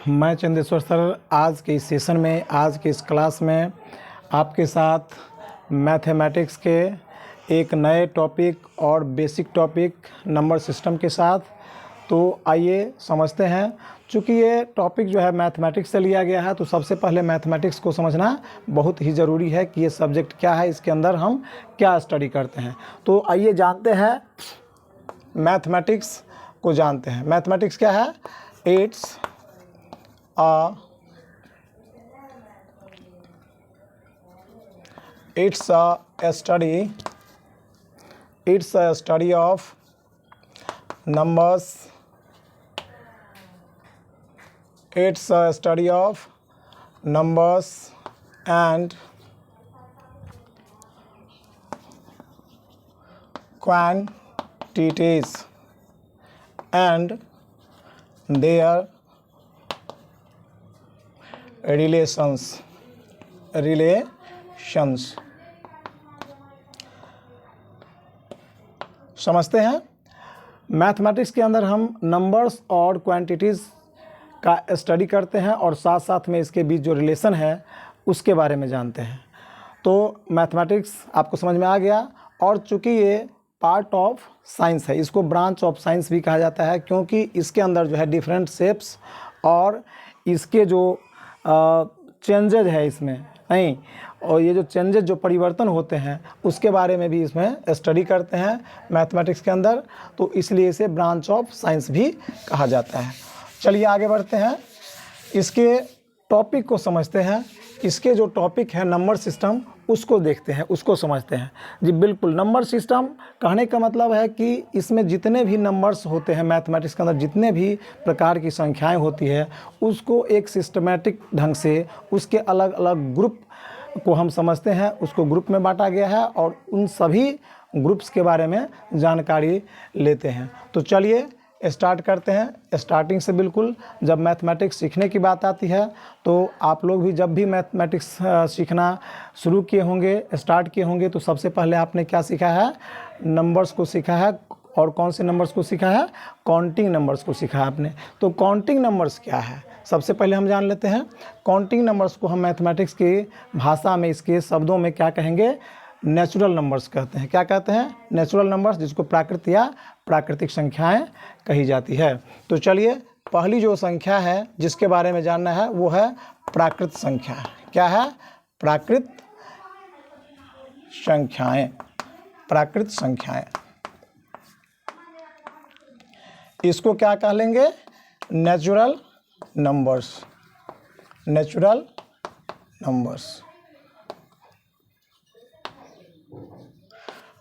मैं चंदेश्वर सर आज के इस सेशन में, आज के इस क्लास में आपके साथ मैथमेटिक्स के एक नए टॉपिक और बेसिक टॉपिक नंबर सिस्टम के साथ, तो आइए समझते हैं। चूँकि ये टॉपिक जो है मैथमेटिक्स से लिया गया है, तो सबसे पहले मैथमेटिक्स को समझना बहुत ही ज़रूरी है कि ये सब्जेक्ट क्या है, इसके अंदर हम क्या स्टडी करते हैं। तो आइए जानते हैं, मैथमेटिक्स को जानते हैं। मैथमेटिक्स क्या है? It's a study of numbers. It's a study of numbers and quantities and their relations. समझते हैं। मैथमेटिक्स के अंदर हम नंबर्स और क्वांटिटीज़ का स्टडी करते हैं और साथ साथ में इसके बीच जो रिलेशन है उसके बारे में जानते हैं। तो मैथमेटिक्स आपको समझ में आ गया। और चूँकि ये पार्ट ऑफ साइंस है, इसको ब्रांच ऑफ साइंस भी कहा जाता है, क्योंकि इसके अंदर जो है डिफरेंट शेप्स और इसके जो चेंजेज है इसमें नहीं, और ये जो चेंजेस जो परिवर्तन होते हैं उसके बारे में भी इसमें स्टडी करते हैं मैथमेटिक्स के अंदर, तो इसलिए इसे ब्रांच ऑफ साइंस भी कहा जाता है। चलिए आगे बढ़ते हैं, इसके टॉपिक को समझते हैं। इसके जो टॉपिक है नंबर सिस्टम, उसको देखते हैं, उसको समझते हैं। जी बिल्कुल, नंबर सिस्टम कहने का मतलब है कि इसमें जितने भी नंबर्स होते हैं मैथमेटिक्स के अंदर, जितने भी प्रकार की संख्याएं होती है, उसको एक सिस्टमेटिक ढंग से उसके अलग अलग ग्रुप को हम समझते हैं, उसको ग्रुप में बांटा गया है और उन सभी ग्रुप्स के बारे में जानकारी लेते हैं। तो चलिए स्टार्ट करते हैं। स्टार्टिंग से बिल्कुल जब मैथमेटिक्स सीखने की बात आती है, तो आप लोग भी जब भी मैथमेटिक्स सीखना शुरू किए होंगे, स्टार्ट किए होंगे, तो सबसे पहले आपने क्या सीखा है? नंबर्स को सीखा है। और कौन से नंबर्स को सीखा है? काउंटिंग नंबर्स को सीखा है आपने। तो काउंटिंग नंबर्स क्या है, सबसे पहले हम जान लेते हैं। काउंटिंग नंबर्स को हम मैथमेटिक्स की भाषा में, इसके शब्दों में क्या कहेंगे? नेचुरल नंबर्स कहते हैं। क्या कहते हैं? नेचुरल नंबर्स, जिसको प्राकृत या प्राकृतिक संख्याएं कही जाती है। तो चलिए पहली जो संख्या है जिसके बारे में जानना है वो है प्राकृत संख्या। क्या है? प्राकृत संख्याएं। प्राकृत संख्याएं, इसको क्या कह लेंगे? Natural numbers. Natural numbers.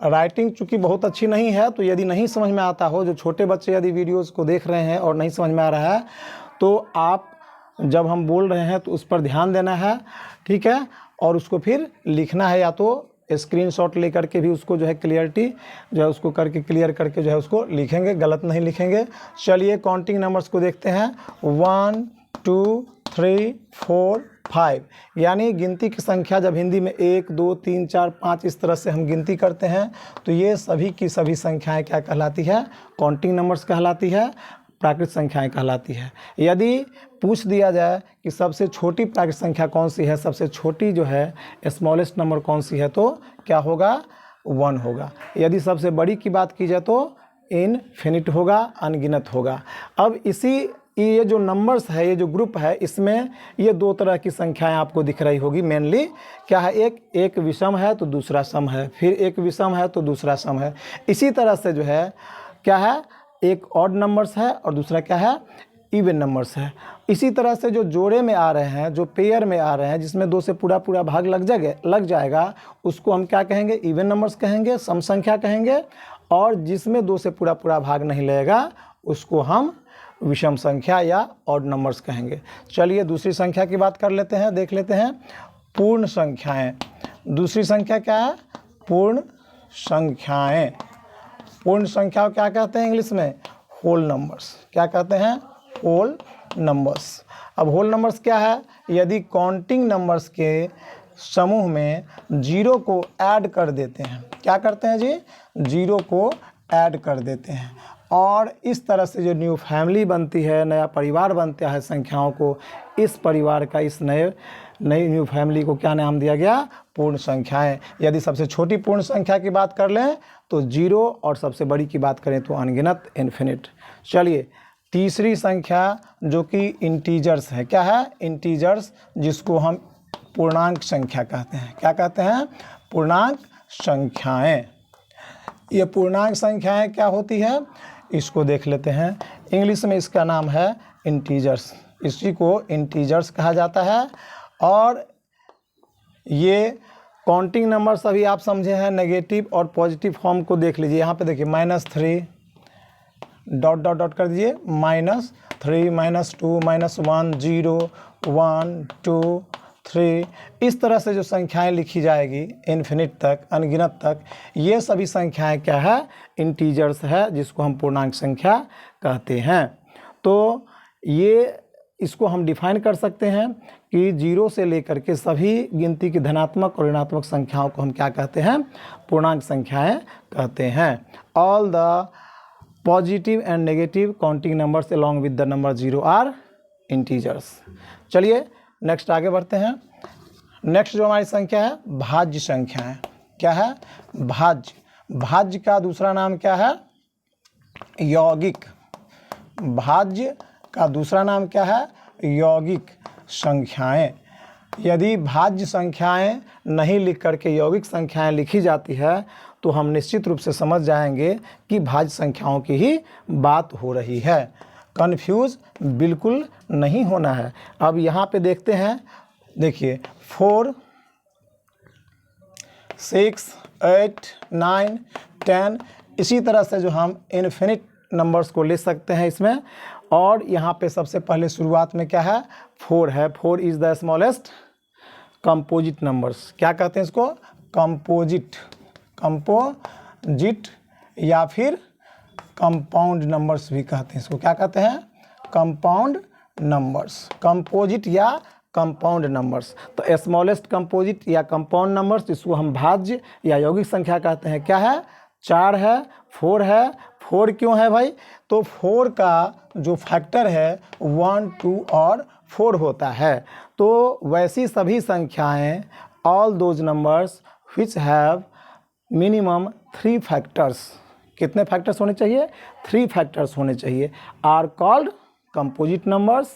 Writing चूँकि बहुत अच्छी नहीं है, तो यदि नहीं समझ में आता हो, जो छोटे बच्चे यदि वीडियोस को देख रहे हैं और नहीं समझ में आ रहा है, तो आप जब हम बोल रहे हैं तो उस पर ध्यान देना है, ठीक है? और उसको फिर लिखना है, या तो स्क्रीनशॉट लेकर के भी उसको जो है क्लियरिटी जो है उसको करके क्लियर करके जो है उसको लिखेंगे, गलत नहीं लिखेंगे। चलिए काउंटिंग नंबर्स को देखते हैं। 1 2 3 4 5, यानी गिनती की संख्या जब हिंदी में 1 2 3 4 5 इस तरह से हम गिनती करते हैं, तो ये सभी की सभी संख्याएं क्या कहलाती है? काउंटिंग नंबर्स कहलाती है, प्राकृत संख्याएं कहलाती है। यदि पूछ दिया जाए कि सबसे छोटी प्राकृत संख्या कौन सी है, सबसे छोटी जो है स्मॉलेस्ट नंबर कौन सी है, तो क्या होगा? 1 होगा। यदि सबसे बड़ी की बात की जाए तो इनफिनिट होगा, अनगिनत होगा। अब ये जो नंबर्स है, ये जो ग्रुप है, इसमें ये दो तरह की संख्याएं आपको दिख रही होगी मेनली। क्या है? एक विषम है तो दूसरा सम है, फिर एक विषम है तो दूसरा सम है। इसी तरह से जो है क्या है? एक ऑड नंबर्स है और दूसरा क्या है? इवन नंबर्स है। इसी तरह से जो जोड़े में आ रहे हैं, जो पेयर में आ रहे हैं, जिसमें 2 से पूरा भाग लग जाएगा, उसको हम क्या कहेंगे? इवन नंबर्स कहेंगे, सम संख्या कहेंगे। और जिसमें 2 से पूरा भाग नहीं लगेगा उसको हम विषम संख्या या ऑड नंबर्स कहेंगे। चलिए दूसरी संख्या की बात कर लेते हैं, देख लेते हैं। पूर्ण संख्याएं। दूसरी संख्या क्या है? पूर्ण संख्याएं। पूर्ण संख्या क्या कहते हैं इंग्लिश में? Whole numbers. क्या कहते हैं? Whole numbers. अब होल नंबर्स क्या है? यदि काउंटिंग नंबर्स के समूह में 0 को ऐड कर देते हैं, क्या करते हैं जी? 0 को ऐड कर देते हैं। और इस तरह से जो न्यू फैमिली बनती है, नया परिवार बनता है संख्याओं को, इस परिवार का, इस नई न्यू फैमिली को क्या नाम दिया गया? पूर्ण संख्याएं। यदि सबसे छोटी पूर्ण संख्या की बात कर लें तो 0 और सबसे बड़ी की बात करें तो अनगिनत, इन्फिनिट। चलिए तीसरी संख्या जो कि इंटीजर्स है, क्या है? इंटीजर्स, जिसको हम पूर्णांक संख्या कहते हैं। क्या कहते हैं? पूर्णांक संख्याएं। ये पूर्णांक संख्याएं क्या होती है, इसको देख लेते हैं। इंग्लिश में इसका नाम है इंटीजर्स, इसी को इंटीजर्स कहा जाता है। और ये काउंटिंग नंबर्स अभी आप समझे हैं, नेगेटिव और पॉजिटिव फॉर्म को देख लीजिए। यहाँ पे देखिए -3 डॉट डॉट डॉट कर दीजिए, -3 -2 -1 0 1 2 3, इस तरह से जो संख्याएं लिखी जाएगी इन्फिनिट तक, अनगिनत तक, ये सभी संख्याएं क्या है? इंटीजर्स है, जिसको हम पूर्णांक संख्या कहते हैं। तो ये इसको हम डिफाइन कर सकते हैं कि 0 से लेकर के सभी गिनती की धनात्मक और ऋणात्मक संख्याओं को हम क्या कहते हैं? पूर्णांक संख्याएं कहते हैं। All the positive and negative counting numbers along with the number 0 are integers. चलिए नेक्स्ट आगे बढ़ते हैं। नेक्स्ट जो हमारी संख्या है, भाज्य संख्या है। क्या है? भाज्य। भाज्य का दूसरा नाम क्या है? यौगिक। भाज्य का दूसरा नाम क्या है? यौगिक संख्याएं। यदि भाज्य संख्याएं नहीं लिख करके यौगिक संख्याएं लिखी जाती है तो हम निश्चित रूप से समझ जाएंगे कि भाज्य संख्याओं की ही बात हो रही है। कन्फ्यूज बिल्कुल नहीं होना है। अब यहाँ पे देखते हैं, देखिए 4 6 8 9 10, इसी तरह से जो हम इन्फिनिट नंबर्स को ले सकते हैं इसमें। और यहाँ पे सबसे पहले शुरुआत में क्या है? 4 है। 4 is the smallest composite numbers. क्या कहते हैं इसको? कंपोजिट। कंपोजिट या फिर कंपाउंड नंबर्स भी कहते हैं इसको। क्या कहते हैं? Compound numbers. कंपोजिट या कंपाउंड नंबर्स। तो स्मॉलेस्ट कंपोजिट या कंपाउंड नंबर्स, जिसको हम भाज्य या यौगिक संख्या कहते हैं, क्या है? 4 है, 4 है। 4 क्यों है भाई? तो 4 का जो फैक्टर है 1 2 और 4 होता है। तो वैसी सभी संख्याएं, all those numbers which have minimum 3 factors, कितने फैक्टर्स होने चाहिए? 3 फैक्टर्स होने चाहिए, are called composite numbers,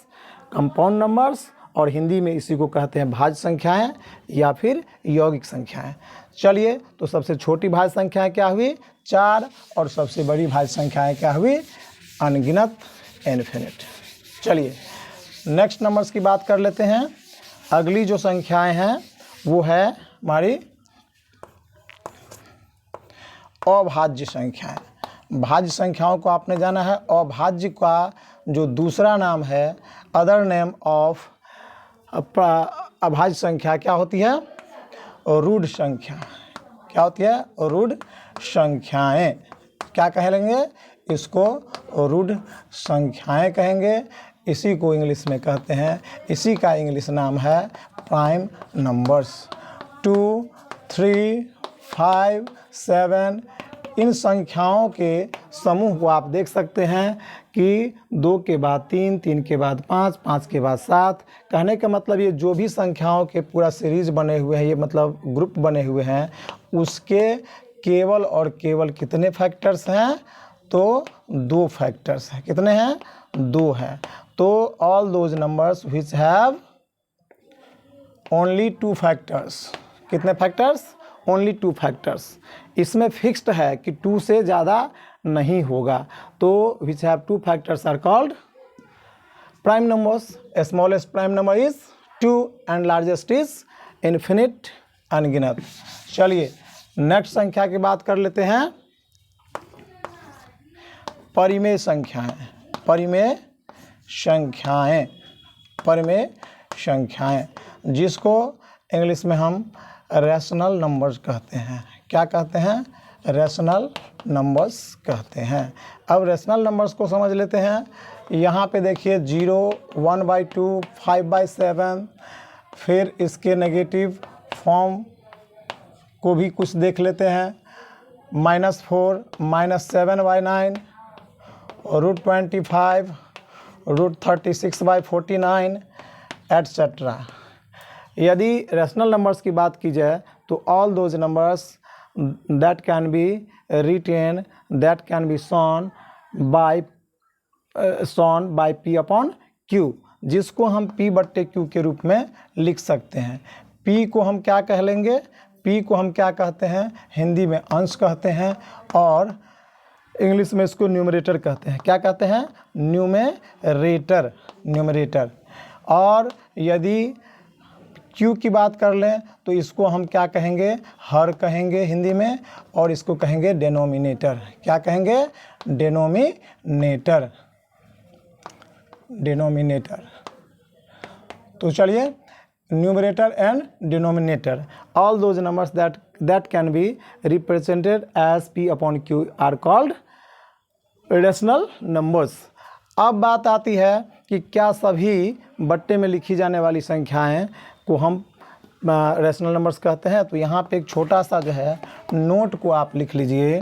compound numbers, और हिंदी में इसी को कहते हैं भाज्य संख्याएं या फिर यौगिक संख्याएं। चलिए, तो सबसे छोटी भाज्य संख्याएं क्या हुई? 4, और सबसे बड़ी भाज्य संख्याएं क्या हुई? अनगिनत, इन्फिनिट। चलिए नेक्स्ट नंबर्स की बात कर लेते हैं। अगली जो संख्याएं हैं वो है हमारी अभाज्य संख्याएं। भाज्य संख्याओं को आपने जाना है। अभाज्य का जो दूसरा नाम है, अदर नेम ऑफ अभाज्य संख्या क्या होती है? रूढ़ संख्या। क्या होती है? रूढ़ संख्याएं। क्या कहेंगे इसको? रूढ़ संख्याएं कहेंगे। इसी को इंग्लिश में कहते हैं, इसी का इंग्लिश नाम है प्राइम नंबर्स। 2 3 5 7, इन संख्याओं के समूह को आप देख सकते हैं कि 2 के बाद 3, 3 के बाद 5, 5 के बाद 7। कहने का मतलब ये जो भी संख्याओं के पूरा सीरीज बने हुए हैं, ये मतलब ग्रुप बने हुए हैं, उसके केवल और केवल कितने फैक्टर्स हैं? तो 2 फैक्टर्स हैं। कितने हैं? 2 हैं। तो all those numbers which have only 2 factors. कितने फैक्टर्स? Only 2 factors. इसमें फिक्स्ड है कि 2 से ज़्यादा नहीं होगा। तो which have 2 factors are called prime numbers. Smallest prime number is 2 and largest is infinite, अनगिनत। चलिए नेक्स्ट संख्या की बात कर लेते हैं, परिमेय संख्याएं। परिमेय संख्याएं, परिमेय संख्याएं, जिसको इंग्लिश में हम रैशनल नंबर्स कहते हैं। क्या कहते हैं? रैशनल नंबर्स कहते हैं। अब रैशनल नंबर्स को समझ लेते हैं। यहाँ पे देखिए 0, 1/2, 5/7, फिर इसके नेगेटिव फॉर्म को भी कुछ देख लेते हैं। -4, -7/9, √25, √36/49 एटसेट्रा। यदि रेशनल नंबर्स की बात की जाए तो all those numbers that can be written, that can be shown by P upon Q, जिसको हम P/Q के रूप में लिख सकते हैं। P को हम क्या कह लेंगे? P को हम क्या कहते हैं? हिंदी में अंश कहते हैं और इंग्लिश में इसको न्यूमरेटर कहते हैं। क्या कहते हैं? Numerator, numerator. और यदि Q की बात कर लें तो इसको हम क्या कहेंगे? हर कहेंगे हिंदी में, और इसको कहेंगे डेनोमिनेटर। क्या कहेंगे? Denominator, denominator. तो चलिए, numerator and denominator, all those numbers that can be represented as P upon Q are called rational numbers. अब बात आती है कि क्या सभी बट्टे में लिखी जाने वाली संख्याएं को हम रेशनल नंबर्स कहते हैं? तो यहाँ पे एक छोटा सा जो है नोट को आप लिख लीजिए,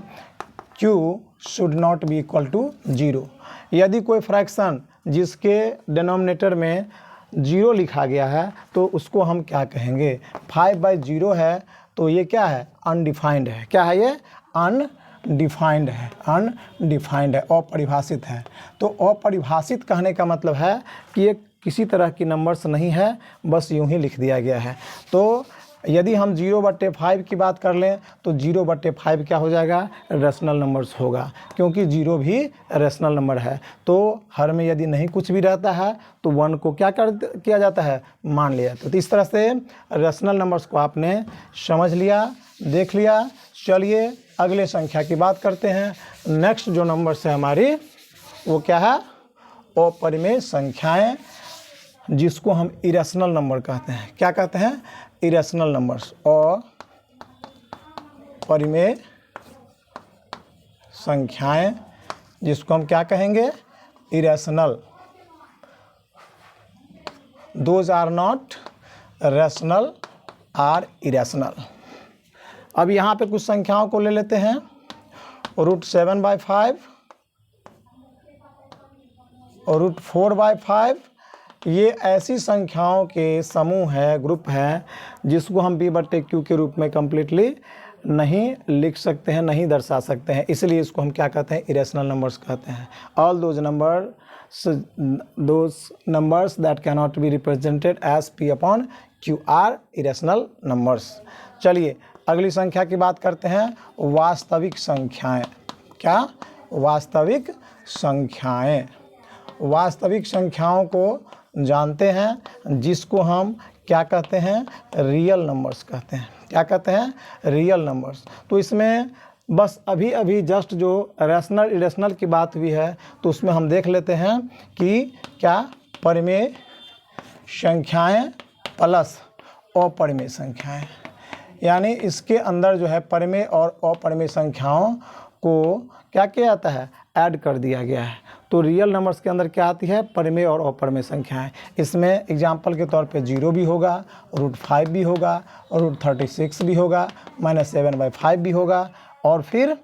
Q should not be equal to 0। यदि कोई फ्रैक्शन जिसके डिनोमिनेटर में 0 लिखा गया है तो उसको हम क्या कहेंगे? 5/0 है तो ये क्या है? अनडिफाइंड है। क्या है ये? अनडिफाइंड है, अनडिफाइंड है, अपरिभाषित है। तो अपरिभाषित कहने का मतलब है कि ये किसी तरह की नंबर्स नहीं है, बस यूं ही लिख दिया गया है। तो यदि हम 0/5 की बात कर लें तो 0/5 क्या हो जाएगा? रेशनल नंबर्स होगा, क्योंकि 0 भी रेशनल नंबर है। तो हर में यदि नहीं कुछ भी रहता है तो 1 को क्या किया जाता है? मान लिया। तो इस तरह से रेशनल नंबर्स को आपने समझ लिया, देख लिया। चलिए अगले संख्या की बात करते हैं। नेक्स्ट जो नंबर्स है हमारी वो क्या है? अपरिमेय संख्याएं, जिसको हम इरेशनल नंबर कहते हैं। क्या कहते हैं? Irrational numbers. अपरिमेय संख्याएं, जिसको हम क्या कहेंगे? Irrational. Those are not rational, are irrational. अब यहाँ पे कुछ संख्याओं को ले लेते हैं। √7/5 और √4/5, ये ऐसी संख्याओं के समूह है, ग्रुप है, जिसको हम P/Q के रूप में कम्प्लीटली नहीं लिख सकते हैं, नहीं दर्शा सकते हैं। इसलिए इसको हम क्या कहते हैं? इरेशनल नंबर्स कहते हैं। All those numbers that can not be represented as P upon Q are irrational numbers. चलिए अगली संख्या की बात करते हैं, वास्तविक संख्याएं। क्या? वास्तविक संख्याएं। वास्तविक संख्याओं को जानते हैं, जिसको हम क्या कहते हैं? रियल नंबर्स कहते हैं। क्या कहते हैं? Real numbers. तो इसमें बस अभी अभी जस्ट जो रेशनल इरेशनल की बात हुई है तो उसमें हम देख लेते हैं कि क्या? परिमेय संख्याएं प्लस अपरिमेय संख्याएं, यानी इसके अंदर जो है परिमेय और अपरिमेय संख्याओं को क्या किया जाता है? ऐड कर दिया गया है। तो रियल नंबर्स के अंदर क्या आती है? परिमेय और अपरिमेय संख्याएं। इसमें एग्जाम्पल के तौर पे 0 भी होगा, √5 भी होगा, और √36 भी होगा, -7/5 भी होगा, और फिर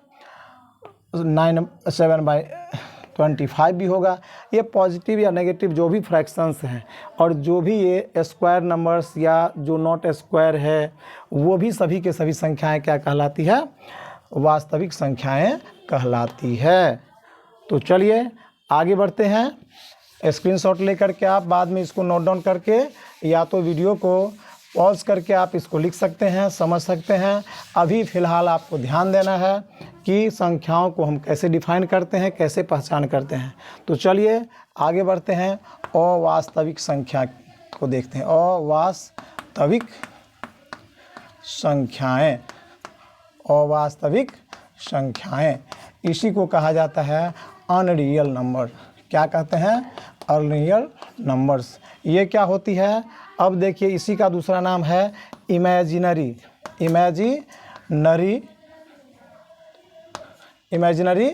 7/25 भी होगा। ये पॉजिटिव या नेगेटिव जो भी फ्रैक्शंस हैं, और जो भी ये स्क्वायर नंबर्स या जो नॉट स्क्वायर है, वो भी सभी के सभी संख्याएं क्या कहलाती है? वास्तविक संख्याएं कहलाती है। तो चलिए आगे बढ़ते हैं। स्क्रीनशॉट लेकर के आप बाद में इसको नोट डाउन करके या तो वीडियो को पॉज करके आप इसको लिख सकते हैं, समझ सकते हैं। अभी फ़िलहाल आपको ध्यान देना है कि संख्याओं को हम कैसे डिफाइन करते हैं, कैसे पहचान करते हैं। तो चलिए आगे बढ़ते हैं, अवास्तविक संख्या को देखते हैं। अवास्तविक संख्याएं, अवास्तविक संख्याएं, इसी को कहा जाता है अनरियल नंबर। क्या कहते हैं? Unreal numbers. ये क्या होती है? अब देखिए, इसी का दूसरा नाम है इमेजिनरी। इमेजिनरी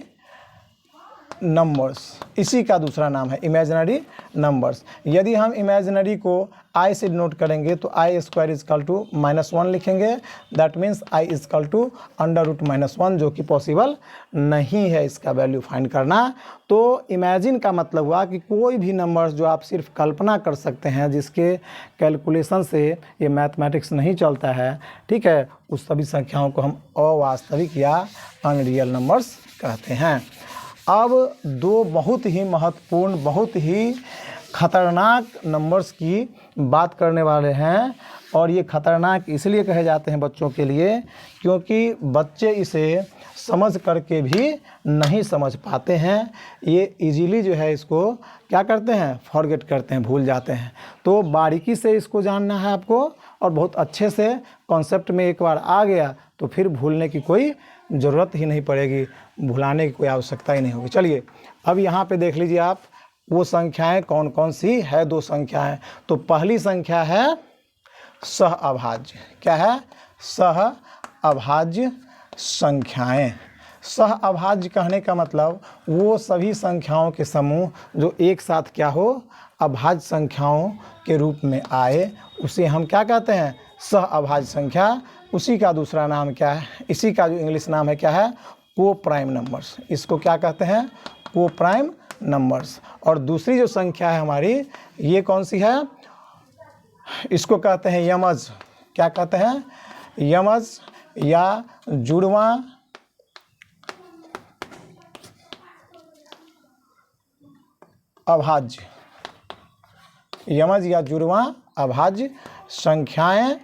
नंबर्स, इसी का दूसरा नाम है इमेजिनरी नंबर्स। यदि हम इमेजिनरी को आई से डिनोट करेंगे तो आई स्क्वायर इजकल टू -1 लिखेंगे। That means I is equal to √-1, जो कि पॉसिबल नहीं है इसका वैल्यू फाइंड करना। तो इमेजिन का मतलब हुआ कि कोई भी नंबर्स जो आप सिर्फ कल्पना कर सकते हैं, जिसके कैलकुलेशन से ये मैथमेटिक्स नहीं चलता है, ठीक है, उस सभी संख्याओं को हम अवास्तविक या अनरियल नंबर्स कहते हैं। अब दो बहुत ही महत्वपूर्ण, बहुत ही खतरनाक नंबर्स की बात करने वाले हैं। और ये खतरनाक इसलिए कहे जाते हैं बच्चों के लिए क्योंकि बच्चे इसे समझ करके भी नहीं समझ पाते हैं। ये इजीली जो है इसको क्या करते हैं, फॉरगेट करते हैं, भूल जाते हैं। तो बारीकी से इसको जानना है आपको, और बहुत अच्छे से कॉन्सेप्ट में एक बार आ गया तो फिर भूलने की कोई ज़रूरत ही नहीं पड़ेगी, भुलाने की कोई आवश्यकता ही नहीं होगी। चलिए अब यहाँ पे देख लीजिए आप वो संख्याएं कौन कौन सी है। दो संख्याएं। तो पहली संख्या है सह अभाज्य। क्या है? सह अभाज्य संख्याएं। सह अभाज्य कहने का मतलब वो सभी संख्याओं के समूह जो एक साथ क्या हो, अभाज्य संख्याओं के रूप में आए, उसे हम क्या कहते हैं, सह अभाज्य संख्या। उसी का दूसरा नाम क्या है, इसी का जो इंग्लिश नाम है क्या है, को प्राइम नंबर्स। इसको क्या कहते हैं, को प्राइम नंबर्स। और दूसरी जो संख्या है हमारी, ये कौन सी है, इसको कहते हैं यमज। क्या कहते हैं, यमज या जुड़वा अभाज्य। यमज या जुड़वा अभाज्य संख्याएं।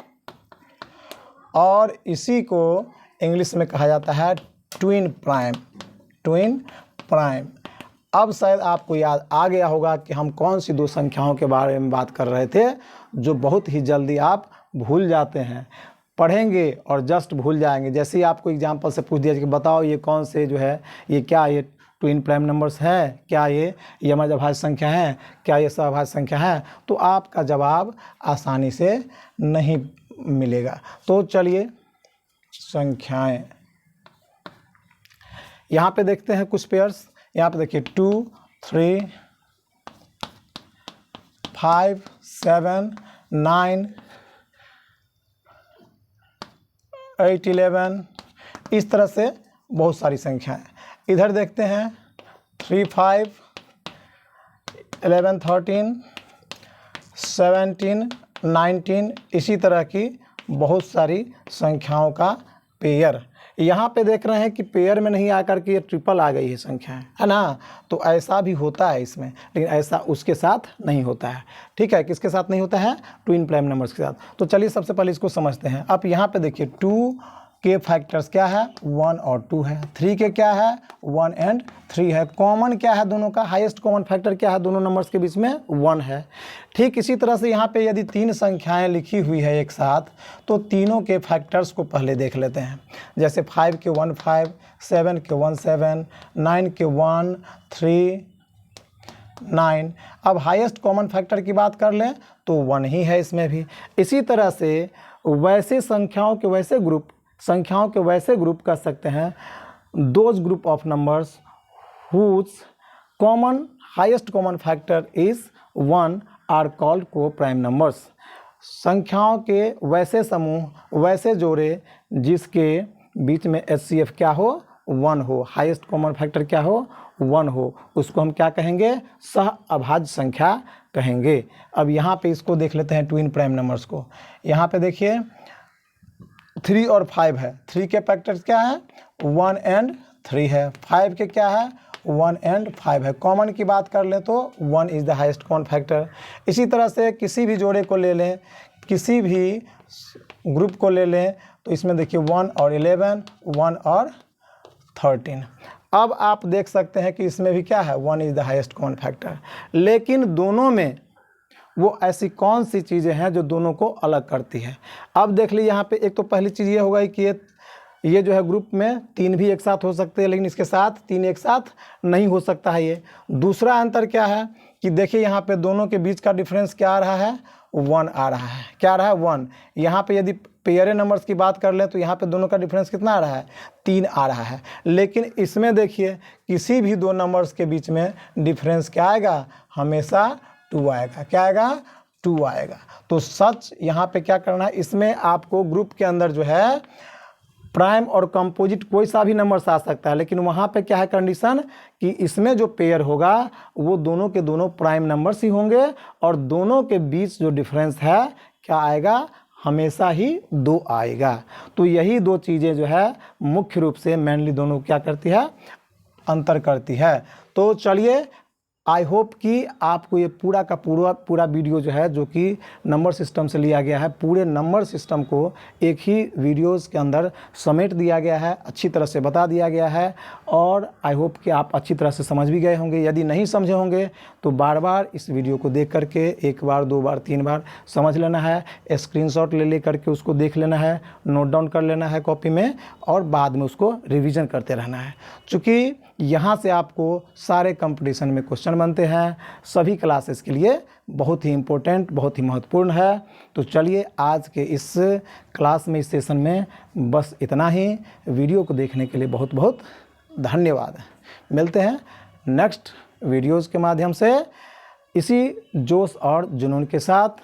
और इसी को इंग्लिश में कहा जाता है ट्विन प्राइम। Twin prime. अब शायद आपको याद आ गया होगा कि हम कौन सी दो संख्याओं के बारे में बात कर रहे थे जो बहुत ही जल्दी आप भूल जाते हैं, पढ़ेंगे और जस्ट भूल जाएंगे। जैसे ही आपको एग्जाम्पल से पूछ दिया कि बताओ ये कौन से जो है, ये क्या ये ट्विन प्राइम नंबर्स है, क्या ये यमज अभाज्य संख्या है, क्या ये सहअभाज्य संख्या है, तो आपका जवाब आसानी से नहीं मिलेगा। तो चलिए संख्याएं यहाँ पे देखते हैं कुछ पेयर्स। यहाँ पे देखिए 2, 3, 5, 7, 9, 8, 11, इस तरह से बहुत सारी संख्याएं। इधर देखते हैं 3, 5, 11, 13, 17, 19, इसी तरह की बहुत सारी संख्याओं का पेयर। यहाँ पे देख रहे हैं कि पेयर में नहीं आकर के ये ट्रिपल आ गई है संख्याएं, है ना। तो ऐसा भी होता है इसमें, लेकिन ऐसा उसके साथ नहीं होता है। ठीक है, किसके साथ नहीं होता है, ट्विन प्राइम नंबर्स के साथ। तो चलिए सबसे पहले इसको समझते हैं। अब यहाँ पे देखिए 2 के फैक्टर्स क्या है, 1 और 2 है। 3 के क्या है, 1 और 3 है। कॉमन क्या है दोनों का, हाईएस्ट कॉमन फैक्टर क्या है दोनों नंबर्स के बीच में, 1 है। ठीक इसी तरह से यहाँ पे यदि 3 संख्याएं लिखी हुई है एक साथ, तो तीनों के फैक्टर्स को पहले देख लेते हैं। जैसे 5 के 1 5, 7 के 1 7, 9 के 1 3 9। अब हाईएस्ट कॉमन फैक्टर की बात कर लें तो 1 ही है इसमें भी। इसी तरह से वैसे संख्याओं के वैसे ग्रुप, संख्याओं के वैसे ग्रुप कर सकते हैं, those group of numbers whose common highest common factor is 1 are called coprime numbers. संख्याओं के वैसे समूह, वैसे जोड़े जिसके बीच में HCF क्या हो, 1 हो, हाईएस्ट कॉमन फैक्टर क्या हो, 1 हो, उसको हम क्या कहेंगे, सह अभाज्य संख्या कहेंगे। अब यहाँ पे इसको देख लेते हैं ट्विन प्राइम नंबर्स को। यहाँ पे देखिए 3 और 5 है। 3 के फैक्टर्स क्या है, 1 और 3 है। 5 के क्या है, 1 और 5 है। कॉमन की बात कर लें तो 1 is the highest common factor. इसी तरह से किसी भी जोड़े को ले लें, किसी भी ग्रुप को ले लें, तो इसमें देखिए 1 और 11, 1 और 13। अब आप देख सकते हैं कि इसमें भी क्या है, 1 is the highest common factor. लेकिन दोनों में वो ऐसी कौन सी चीज़ें हैं जो दोनों को अलग करती है। अब देख लीजिए यहाँ पे, एक तो पहली चीज़ ये होगा कि ये जो है ग्रुप में 3 भी एक साथ हो सकते हैं, लेकिन इसके साथ 3 एक साथ नहीं हो सकता है ये। दूसरा अंतर क्या है कि देखिए यहाँ पे दोनों के बीच का डिफरेंस क्या आ रहा है, 1 आ रहा है। क्या आ रहा है? 1। यहाँ पे यदि पेयर नंबर्स की बात कर लें तो यहाँ पे दोनों का डिफरेंस कितना आ रहा है? 3 आ रहा है। लेकिन इसमें देखिए किसी भी दो नंबर्स के बीच में डिफरेंस क्या आएगा? हमेशा 2 आएगा। क्या आएगा? 2 आएगा। तो सच यहाँ पे क्या करना है, इसमें आपको ग्रुप के अंदर जो है प्राइम और कंपोजिट कोई सा भी नंबर आ सकता है, लेकिन वहाँ पे क्या है कंडीशन कि इसमें जो पेयर होगा वो दोनों के दोनों प्राइम नंबर्स ही होंगे और दोनों के बीच जो डिफरेंस है क्या आएगा? हमेशा ही 2 आएगा। तो यही दो चीज़ें जो है मुख्य रूप से मेनली दोनों क्या करती है? अंतर करती है। तो चलिए, आई होप कि आपको ये पूरा का पूरा वीडियो जो है, जो कि नंबर सिस्टम से लिया गया है, पूरे नंबर सिस्टम को एक ही वीडियोस के अंदर समेट दिया गया है, अच्छी तरह से बता दिया गया है और आई होप कि आप अच्छी तरह से समझ भी गए होंगे। यदि नहीं समझे होंगे तो बार बार इस वीडियो को देख करके 1 बार 2 बार 3 बार समझ लेना है, स्क्रीनशॉट ले करके उसको देख लेना है, नोट डाउन कर लेना है कॉपी में और बाद में उसको रिवीजन करते रहना है। चूँकि यहाँ से आपको सारे कंपटीशन में क्वेश्चन बनते हैं, सभी क्लासेस के लिए बहुत ही इम्पोर्टेंट, बहुत ही महत्वपूर्ण है। तो चलिए, आज के इस क्लास में, इस सेशन में बस इतना ही। वीडियो को देखने के लिए बहुत बहुत धन्यवाद। मिलते हैं नेक्स्ट वीडियोज़ के माध्यम से इसी जोश और जुनून के साथ।